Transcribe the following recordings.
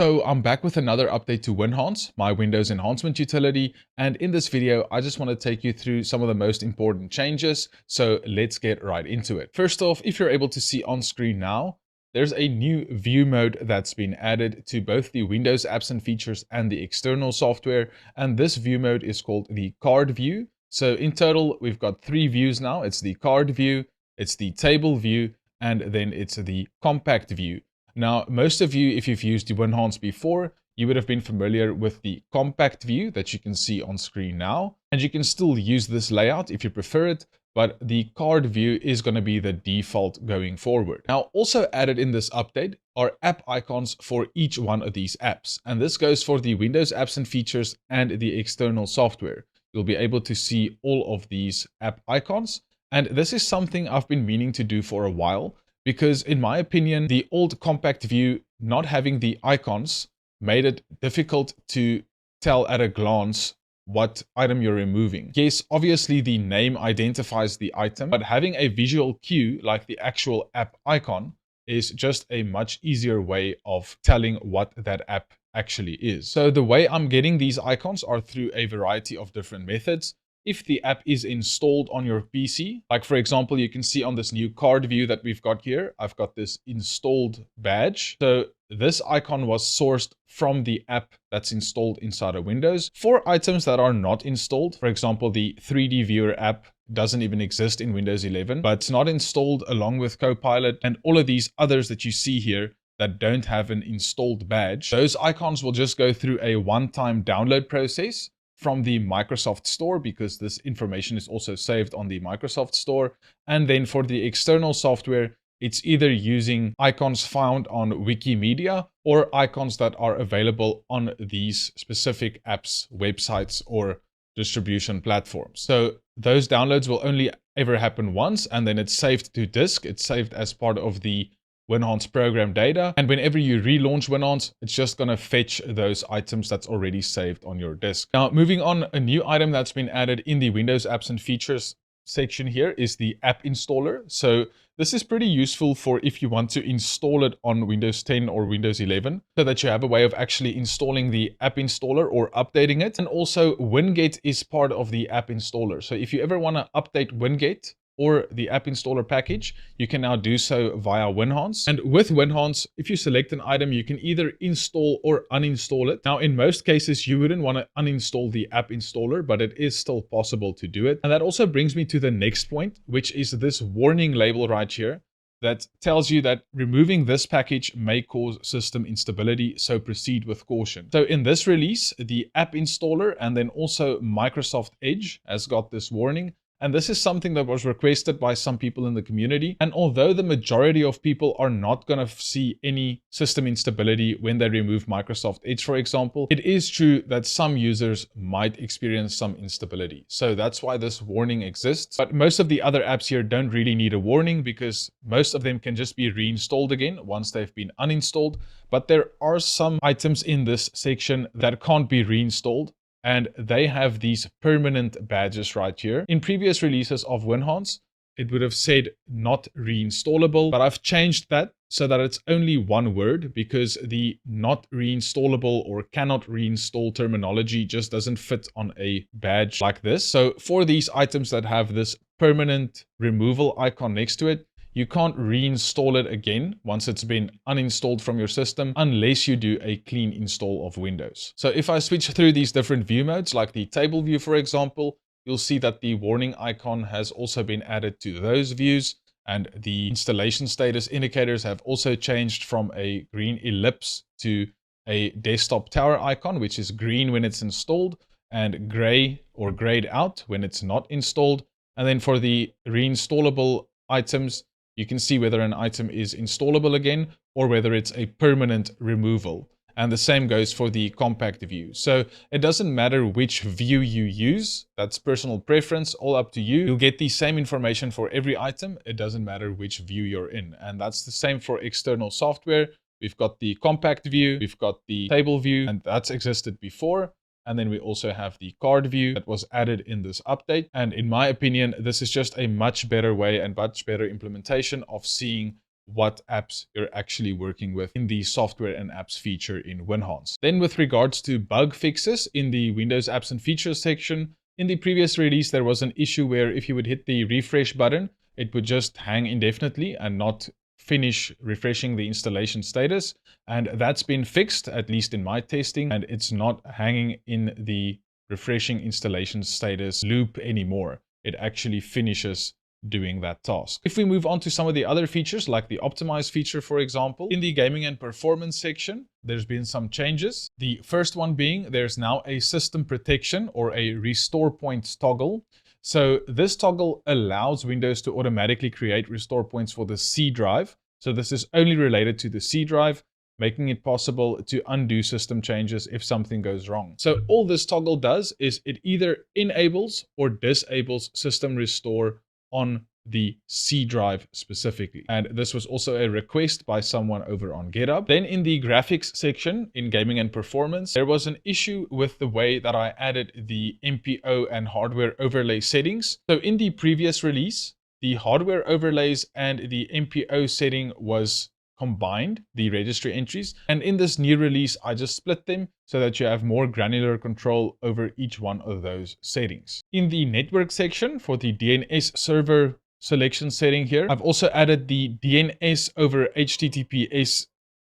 So I'm back with another update to Winhance, my Windows enhancement utility, and in this video I just want to take you through some of the most important changes, so let's get right into it. First off, if you're able to see on screen now, there's a new view mode that's been added to both the Windows apps and features and the external software, and this view mode is called the card view. So in total we've got 3 views now. It's the card view, it's the table view, and then it's the compact view. Now, most of you, if you've used the Winhance before, you would have been familiar with the compact view that you can see on screen now. And you can still use this layout if you prefer it, but the card view is going to be the default going forward. Now, also added in this update are app icons for each one of these apps. And this goes for the Windows apps and features and the external software. You'll be able to see all of these app icons. And this is something I've been meaning to do for a while, because in my opinion, the old compact view not having the icons made it difficult to tell at a glance what item you're removing. Yes, obviously the name identifies the item, but having a visual cue like the actual app icon is just a much easier way of telling what that app actually is. So the way I'm getting these icons are through a variety of different methods. If the app is installed on your PC, like for example, you can see on this new card view that we've got here, I've got this installed badge. So this icon was sourced from the app that's installed inside of Windows. For items that are not installed, for example, the 3D viewer app doesn't even exist in Windows 11, but it's not installed along with Copilot and all of these others that you see here that don't have an installed badge. Those icons will just go through a one-time download process from the Microsoft Store, because this information is also saved on the Microsoft Store. And then for the external software, it's either using icons found on Wikimedia or icons that are available on these specific apps, websites, or distribution platforms. So those downloads will only ever happen once, and then it's saved to disk. It's saved as part of the Winhance program data, and whenever you relaunch Winhance, it's just going to fetch those items that's already saved on your disk. Now, moving on, a new item that's been added in the Windows apps and features section here is the app installer. So this is pretty useful for if you want to install it on Windows 10 or Windows 11, so that you have a way of actually installing the app installer or updating it. And also Wingate is part of the app installer. So if you ever want to update Wingate or the app installer package, you can now do so via Winhance. And with Winhance, if you select an item, you can either install or uninstall it. Now, in most cases, you wouldn't want to uninstall the app installer, but it is still possible to do it. And that also brings me to the next point, which is this warning label right here that tells you that removing this package may cause system instability, so proceed with caution. So in this release, the app installer and then also Microsoft Edge has got this warning. And this is something that was requested by some people in the community. And although the majority of people are not going to see any system instability when they remove Microsoft Edge, for example, it is true that some users might experience some instability. So that's why this warning exists. But most of the other apps here don't really need a warning, because most of them can just be reinstalled again once they've been uninstalled. But there are some items in this section that can't be reinstalled, and they have these permanent badges right here. In previous releases of Winhance, it would have said not reinstallable, but I've changed that so that it's only one word, because the not reinstallable or cannot reinstall terminology just doesn't fit on a badge like this. So for these items that have this permanent removal icon next to it, you can't reinstall it again once it's been uninstalled from your system, unless you do a clean install of Windows. So if I switch through these different view modes, like the table view, for example, you'll see that the warning icon has also been added to those views, and the installation status indicators have also changed from a green ellipse to a desktop tower icon, which is green when it's installed and gray or grayed out when it's not installed. And then for the reinstallable items, you can see whether an item is installable again or whether it's a permanent removal. And the same goes for the compact view. So it doesn't matter which view you use. That's personal preference, all up to you. You'll get the same information for every item. It doesn't matter which view you're in. And that's the same for external software. We've got the compact view, we've got the table view, and that's existed before. And then we also have the card view that was added in this update. And in my opinion, this is just a much better way and much better implementation of seeing what apps you're actually working with in the software and apps feature in Winhance. Then with regards to bug fixes in the Windows apps and features section, in the previous release, there was an issue where if you would hit the refresh button, it would just hang indefinitely and not finish refreshing the installation status. And that's been fixed, at least in my testing, and it's not hanging in the refreshing installation status loop anymore. It actually finishes doing that task. If we move on to some of the other features, like the optimize feature, for example, in the gaming and performance section, there's been some changes. The first one being there's now a system protection or a restore points toggle. So this toggle allows Windows to automatically create restore points for the C drive. So this is only related to the C drive, making it possible to undo system changes if something goes wrong. So all this toggle does is it either enables or disables system restore on the C drive specifically. And this was also a request by someone over on GitHub. Then in the graphics section in gaming and performance, there was an issue with the way that I added the MPO and hardware overlay settings. So in the previous release, the hardware overlays and the MPO setting was combined, the registry entries. And in this new release, I just split them so that you have more granular control over each one of those settings. In the network section for the DNS server selection setting here, I've also added the DNS over HTTPS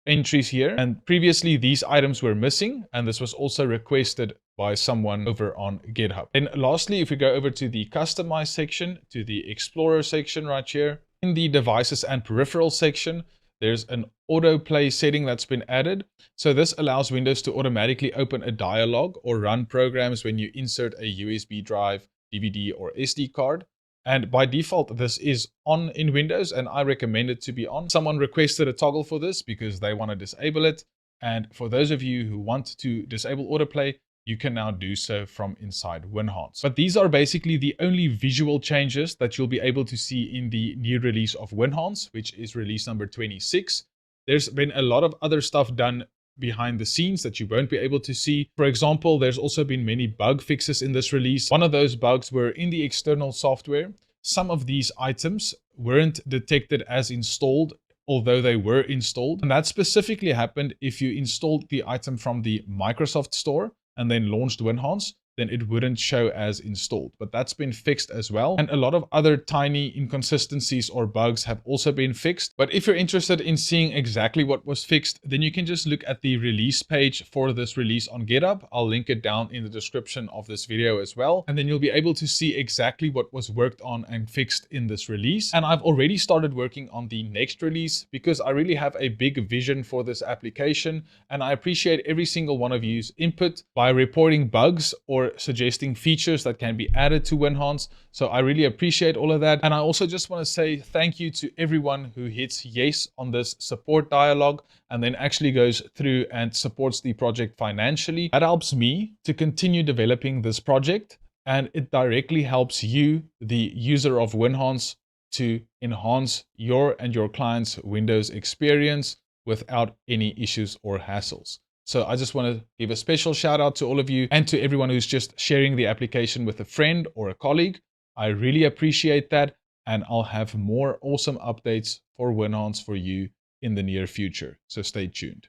entries here. And previously these items were missing, and this was also requested by someone over on GitHub. And lastly, if we go over to the customize section, to the Explorer section right here, in the devices and peripherals section, there's an autoplay setting that's been added. So this allows Windows to automatically open a dialog or run programs when you insert a USB drive, DVD, or SD card. And by default, this is on in Windows, and I recommend it to be on. Someone requested a toggle for this because they want to disable it. And for those of you who want to disable autoplay, you can now do so from inside Winhance. But these are basically the only visual changes that you'll be able to see in the new release of Winhance, which is release number 26. There's been a lot of other stuff done behind the scenes that you won't be able to see. For example, there's also been many bug fixes in this release. One of those bugs were in the external software. Some of these items weren't detected as installed, although they were installed. And that specifically happened if you installed the item from the Microsoft Store and then launched Winhance, then it wouldn't show as installed. But that's been fixed as well. And a lot of other tiny inconsistencies or bugs have also been fixed. But if you're interested in seeing exactly what was fixed, then you can just look at the release page for this release on GitHub. I'll link it down in the description of this video as well. And then you'll be able to see exactly what was worked on and fixed in this release. And I've already started working on the next release because I really have a big vision for this application. And I appreciate every single one of you's input by reporting bugs or suggesting features that can be added to Winhance. So I really appreciate all of that. And I also just want to say thank you to everyone who hits yes on this support dialogue and then actually goes through and supports the project financially. That helps me to continue developing this project, and it directly helps you, the user of Winhance, to enhance your and your client's Windows experience without any issues or hassles. So I just want to give a special shout out to all of you and to everyone who's just sharing the application with a friend or a colleague. I really appreciate that, and I'll have more awesome updates for Winhance for you in the near future. So stay tuned.